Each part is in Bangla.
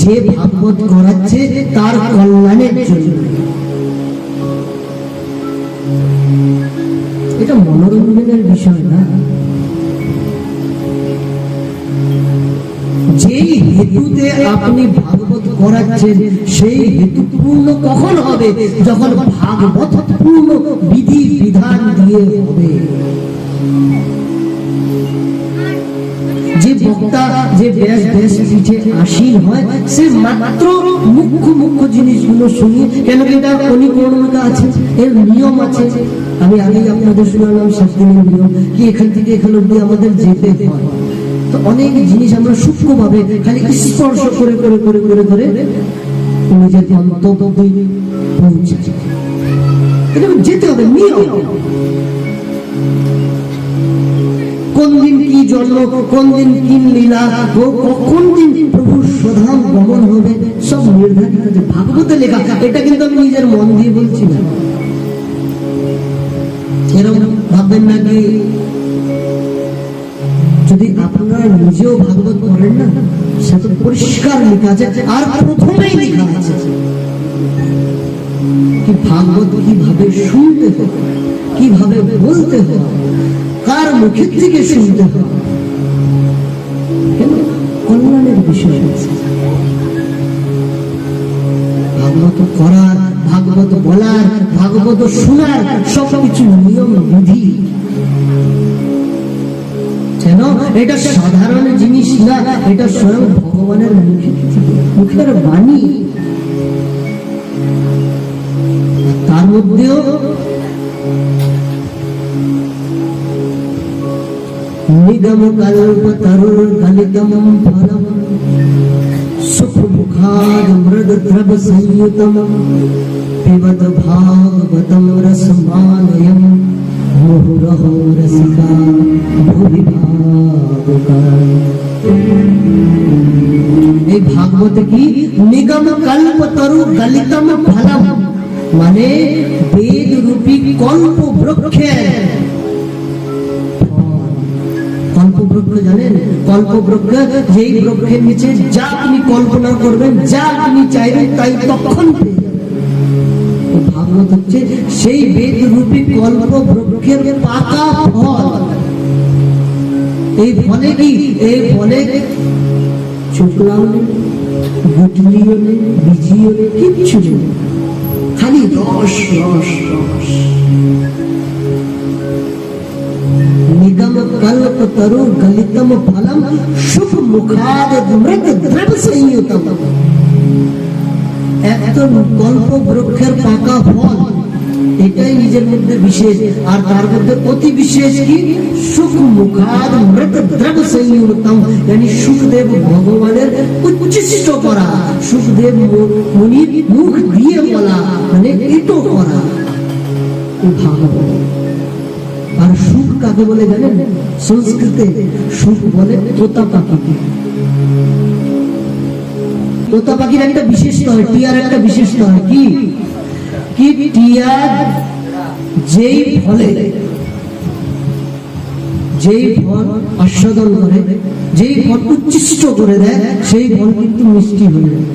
যে ভাগবত করাচ্ছে তার কল্যাণের জন্য। এটা মনোরঞ্জনের বিষয় না। যেই হেতুতে আপনি ভাগবত করাচ্ছেন সেই হেতু পূর্ণ কখন হবে? যখন ভাগবত পূর্ণ বিধি বিধান দিয়ে হবে। যে বক্তা, যে ব্যাস পিঠে আসীন হয়, সে মাত্র মুখ্য জিনিসগুলো শুনিয়ে, কেন এটা অনিকর্ণতা আছে, এর নিয়ম আছে। আমি আগেই আপনাদের শোনালাম 7 দিনের নিয়ম, কি এখান থেকে এখানে অব্দি আমাদের যেতে হয়। তো অনেক জিনিস আমরা সূক্ষ্মভাবে খালি স্পর্শ করে করে করে করে করে নিজের গন্তব্যে পৌঁছে যেতে হবে। নিয়ম, কোন দিন কি জন্ম, কোন দিন কি লীলা, কোন দিন প্রভুর স্বধাম গমন হবে, সব নির্ধারিত আছে, ভাগবতে লেখা। এটা কিন্তু আমি নিজের মন দিয়ে বলছি না। এরকম ভাববেন না কি যদি আপনারা নিজেও ভাগবত করেন না, সেটা পরিষ্কার লেখা আছে। আর প্রথমেই লেখা আছে কি ভাগবত কিভাবে শুনতে হবে, কিভাবে বলতে হবে, কার মুখের থেকে শুনতে হবে। কল্যাণের বিষয় আছে। ভাগবত করার, ভাগবত বলার, ভাগবত শোনার সবকিছু নিয়ম বিধি। কেন? এটা সাধারণ জিনিস না, এটা স্বয়ং ভগবানের মুখের বাণী। তার মধ্যেও নিগম কল্প তরুর গলিতম ফলম সুখ মুখাদ মৃদ দ্রব সংযুতম পিবত ভাগবতম রসমালয়ম মুহুরহো রসিকা ভুবি ভাগবতায়। এই ভাগবত কি নিগম কল্প তরু গলিতম ফলম, মানে বেদ রূপী কল্প বৃক্ষের। কল্পবৃক্ষ জানেন? কল্পবৃক্ষ যেই বৃক্ষের নিচে যা আপনি কল্পনা করবেন, যা আপনি চাইবেন, তাই তখন পেয়ে যাবেন। ভাগবত হচ্ছে সেই বেদ রূপী কল্পবৃক্ষের পাকা ফল। এই ফলে কি? এই ফলে শুক্লাও নেই, গুটলিও নেই, বীজিও নেই, কিচ্ছু নেই, খালি রস রস রস। নিগম কল্প তরু গলিতম ফলম শুভ মুখাদ মৃদ দ্রব সংযুতম। একদম কল্প বৃক্ষের পাকা ফল, এটাই নিজের মধ্যে বিশেষ। আর তার মধ্যে অতি বিশেষ কি? সুখ মুখাদ মৃদ দ্রব সংযুতম, মানে সুখদেব ভগবানের উচ্ছিষ্ট করা, সুখদেব মুনির মুখ দিয়ে বলা, মানে এটো করা ভাগবত। আর সুখ কাকে বলে জানেন? সংস্কৃতে সুখ বলে তোতা পাখিকে। তোতা পাখির একটা বিশেষত্ব হয়, টিয়ার একটা বিশেষত্ব হয় কি? কি টিয়ার যেই ফলে, যেই ফল আস্বাদন করে, যেই ফল উচ্ছিষ্ট করে দেয়, সেই ফল কিন্তু মিষ্টি হয়ে যায়।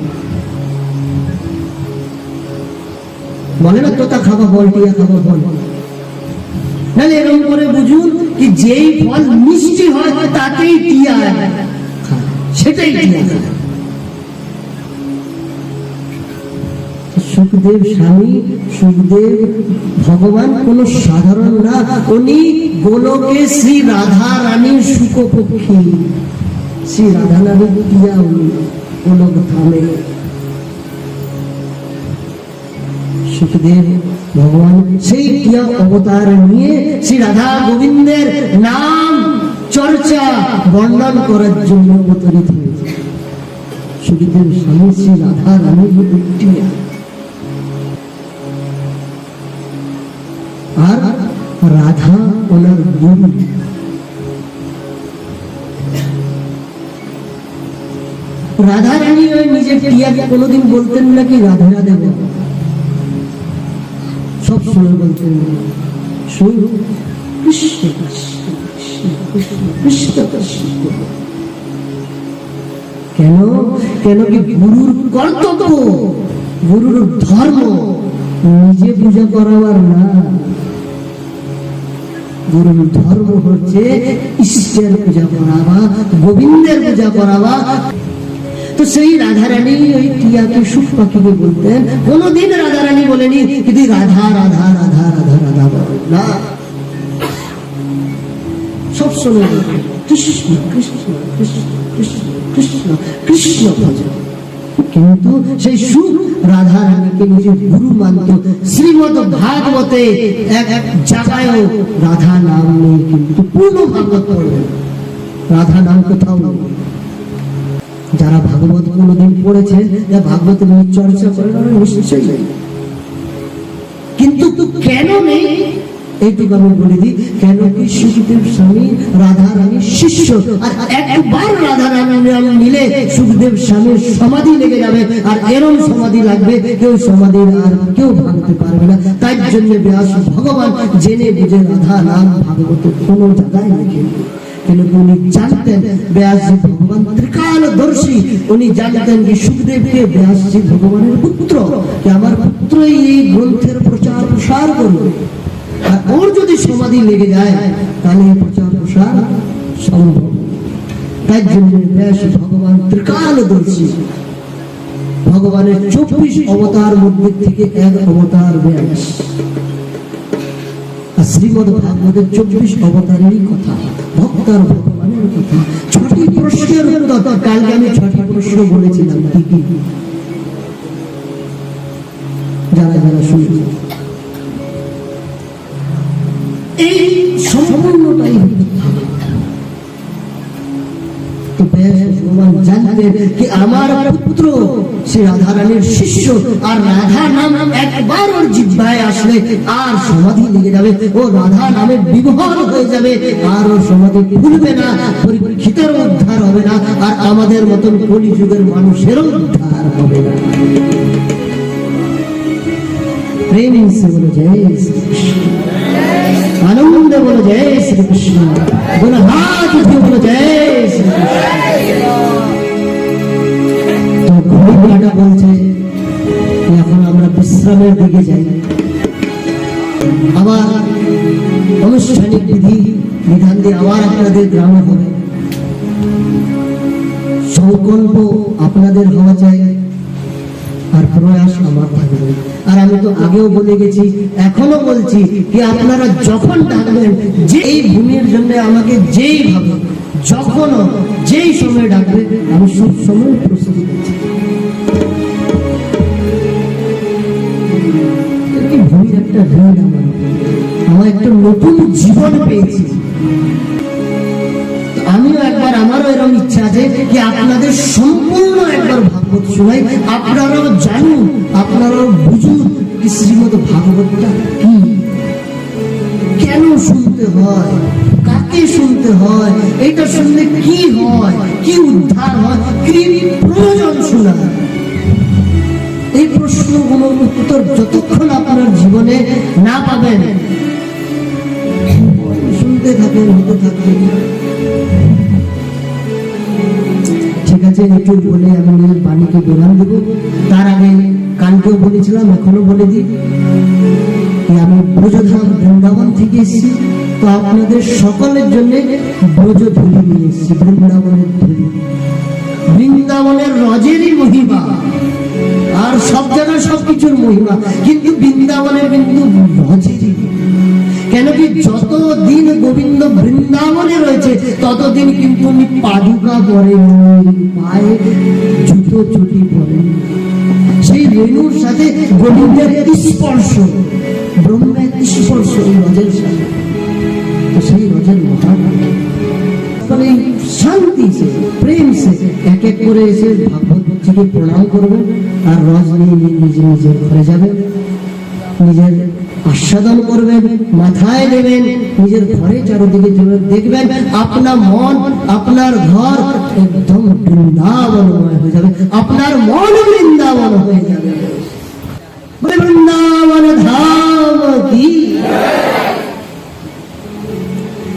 বলে না তোতা খাবা ফল, টিয়া খাবা ফল। নাহলে এরকম করে বুঝুন কি যেই ফল মিষ্টি হয় তাতেই টিয়া খায়, সেটাই টিয়া খায়। সুখদেব স্বামী, সুখদেব ভগবান কোন সাধারণ না, উনি গোলকে শ্রী রাধা রানীর সুখপক্ষী, শ্রী রাধা রানীর টিয়া উনি গোলক ধামে। সুখদেব ভগবান সেই টিয়া অবতার নিয়ে শ্রী রাধা গোবিন্দের নাম চর্চা বর্ণন করার জন্য অবতরিত হয়েছে। সুখদেব স্বামী শ্রী রাধা রানীর টিয়া, আর রাধা ওনার গুরু। রাধা রানী নিজের টিয়াকে কোনোদিন বলতেন নাকি রাধে রাধে বল, সব সময় বলতেন কৃষ্ণ কৃষ্ণ কৃষ্ণ কৃষ্ণ কৃষ্ণ। কেন? কেন কি গুরুর কর্তব্য, গুরুর ধর্ম নিজে পূজা করাবার না, গুরুর ধর্ম হচ্ছে ঈশ্বরের পূজা করাবা, গোবিন্দের পূজা করাবা। তো সেই রাধারানী ওই টিয়াকে সুখ পাখিকে বলতেন, কোনদিন রাধারানী বলেনি কিন্তু রাধা রাধা রাধা রাধা রাধা বলে না, সবসময় কৃষ্ণ কৃষ্ণ কৃষ্ণ কৃষ্ণ কৃষ্ণ কৃষ্ণ ভজন। কিন্তু সেই সুখ রাধা রানীকে নিজের গুরু মানত। শ্রীমদ ভাগবতে এক জায়গায়ও রাধা নাম নেই, কিন্তু পূর্ণ ভাগবত পড়বেন রাধা নাম কোথাও নেই। যারা ভাগবত কোনদিন পড়েছে, ভাগবতের চর্চা করেন নিশ্চয়ই নেই। কিন্তু কেন নেই এইটুকু আমি বলে দিই, কেন কি সুখদেব স্বামী রাধা রানীর শিষ্য, আর একবার রাধা রানী নিলে সুখদেব স্বামীর সমাধি লেগে যাবে, আর এরম সমাধি লাগবে কেউ সমাধি আর কেউ ভাঙতে পারবে না। তাই জন্য ব্যাস ভগবান জেনে বুঝে রাধা নাম ভাগবত কোনো জায়গায় লেখেন। কিন্তু উনি জানতেন ব্যাসজি ভগবান ত্রিকালদর্শী, উনি জানতেন যে সুখদেবকে ব্যাসজি ভগবানের পুত্র, যে আমার পুত্রই এই গ্রন্থের প্রচার প্রসার করবে, আর ওর যদি সমাধি লেগে যায় তাহলে প্রচার প্রসার সম্ভব। তাই জন্য ব্যাস ভগবান ত্রিকালদর্শী, ভগবানের 24 অবতার মধ্যে থেকে এক অবতার ব্যাস। শ্রীমদ ভাগবতের 24 অবতারেরই কথা, ভক্তার ভগবানের কথা। 6টি প্রশ্নের উত্তর, কালকে আমি 6টি প্রশ্ন বলেছিলাম, কি কি যারা যারা শুনেছেন এই সম্পূর্ণটাই ভগবান জানতেন কি আমার পুত্র সে রাধা রানীর শিষ্য, আর রাধা নাম একবার ওর জিহ্বায় আসলে আর সমাধি লেগে যাবে, ও রাধা নামে বিভোর হয়ে যাবে, আর ওর সমাধি ভুলবে না, পরীক্ষিতের উদ্ধার হবে না, আর আমাদের মতন কলিযুগের মানুষেরও উদ্ধার হবে না। প্রেম সে বলে জয় শ্রীকৃষ্ণ, আনন্দ বলে জয় শ্রীকৃষ্ণ, বলে হাত উঠিয়ে বলে জয় শ্রীকৃষ্ণ। তো ঘড়িটা বলছে এখন আমরা বিশ্রামের দিকে যাই। আবার আনুষ্ঠানিক বিধি বিধান দিয়ে আবার আপনাদের গ্রামে হবে। সংকল্প আপনাদের হওয়া চাই, আর প্রয়াস আমার থাকবে। আর আমি তো আগেও বলে গেছি, এখনো বলছি কি আপনারা যখন ডাকবেন, যে এই ভূমির জন্য আমাকে যেই ভাবে যখনও যেই সময় ডাকবে, আমি সব সময় প্রস্তুতি করছি। ভূমির একটা ঋণ আমার একটা নতুন জীবন পেয়েছি। আমিও একবার, আমারও এরকম ইচ্ছা আছে কি আপনাদের সম্পূর্ণ একবার ভাগবত শোনাই, আপনারাও জানুন, আপনারাও বুঝুন কি শ্রীমদ ভাগবতটা কি, কেন শুনতে হয়, কাকে শুনতে হয়, এটা শুনলে কি হয়, কি উদ্ধার হয়, কি প্রয়োজন শোনা। এই প্রশ্নগুলোর উত্তর যতক্ষণ আপনার জীবনে না পাবেন, শুনতে থাকেন, হতে থাকবেন। ঠিক আছে, একটু বলে আমি নিজের বাণীকে বিরাম দেব। তার আগে কালকেও বলেছিলাম, এখনো বলে দিই, আমি ব্রজধাম বৃন্দাবন থেকে এসেছি। তো আপনাদের সকলের জন্য ব্রজ ধুলি নিয়ে এসেছি, বৃন্দাবনের ধুলি, বৃন্দাবনের রজেরই মহিমা, আর সব জায়গায় সবকিছুর মহিমা, কিন্তু বৃন্দাবনের কিন্তু রজেরই। কেন কি যতদিন গোবিন্দ বৃন্দাবনে রয়েছে ততদিন কিন্তু উনি পাদুকা পরেন, পায়ে জুতো চটি পরেন। সেই রেণুর সাথে গোবিন্দের স্পর্শ, ব্রহ্মের স্পর্শ এই রজের সাথে। সেই রজের মহান শান্তি সে, প্রেম সে এক এক করে এসে ভাগবতজিকে প্রণাম করবেন, আর রজ নিয়ে নিজে নিজের ঘরে যাবেন, নিজের আস্বাদন করবেন, মাথায় নেবেন, নিজের ঘরে চারদিকে দেখবেন আপনার মন, আপনার ঘর একদম বৃন্দাবনময় হয়ে যাবে, আপনার মন বৃন্দাবন হয়ে যাবে। বৃন্দাবন ধাম কি।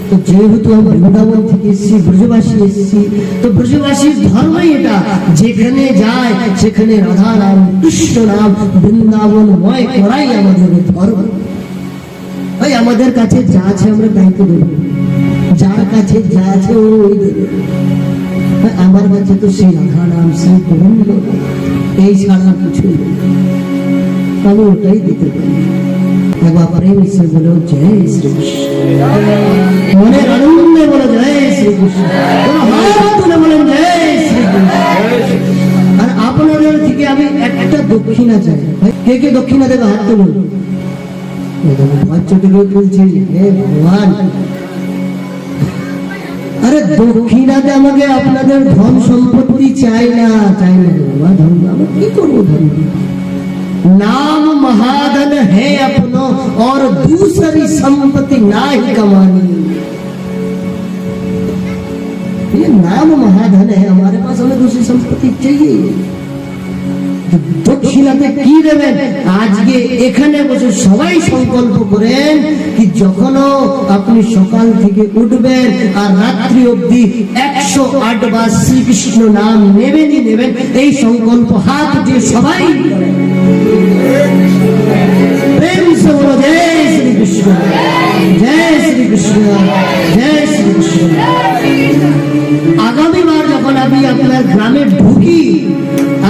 তো তো যেহেতু আমরা বৃন্দাবন থেকে এসেছি, ব্রজবাসী এসেছি, তো ব্রজবাসীর ধর্মই এটা, যেখানে যায় সেখানে রাধা নাম কৃষ্ণ নাম বৃন্দাবনময় করাই আমাদের ধর্ম। ভাই আমাদের কাছে যা আছে আমরা তাই তো দেবো, যার কাছে যা আছে ও ওই দেবে। আমার কাছে তো সেই রাধা নাম, সেই গোবিন্দ, এই ছাড়া কিছুই নেই, আমি ওটাই দিতে পারি। একবার প্রেম সে বলো জয় শ্রীকৃষ্ণ, মনের আনন্দে বলো জয় শ্রীকৃষ্ণ, হাত তুলে বলেন জয় শ্রীকৃষ্ণ। আর আপনাদের থেকে আমি একটা দক্ষিণা চাই, কে কে দক্ষিণা দেবে হাত তুলুন। বলছি হে ভগবান, আরে দক্ষিণাতে আমাকে আপনাদের ধন সম্পত্তি চাই না, চাই না বাবা, ধন আমরা কি করবো ধন? नाम महाधन है अपनो और दूसरी संपत्ति ना ही कमानी। ये नाम महाधन है हमारे पास, हमें दूसरी संपत्ति चाहिए। দক্ষিণাতে কি দেবেন? আজকে এখানে বসে সবাই সংকল্প করেন কি যখনও আপনি সকাল থেকে উঠবেন আর রাত্রি অবধি 108 বার শ্রীকৃষ্ণ নাম নেবেনই নেবেন, এই সংকল্প হাত দিয়ে সবাই প্রেম সে বলো জয় শ্রীকৃষ্ণ, জয় শ্রীকৃষ্ণ, জয় শ্রীকৃষ্ণ। আগামী বার যখন আমি আপনার গ্রামে ঢুকি,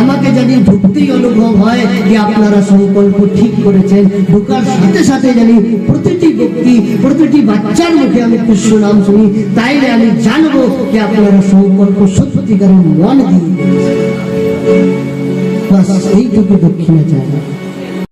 আমাকে জানি ঢুকতেই অনুভব হয় যে আপনারা সংকল্প ঠিক করেছেন। ঢুকার সাথে সাথে জানি প্রতিটি ব্যক্তি, প্রতিটি বাচ্চার মুখে আমি কৃষ্ণ নাম শুনি, তাইলে আমি জানবো যে আপনারা সংকল্প সত্যিকারের মন দিয়ে। বাস এইটুকু দক্ষিণা চাই।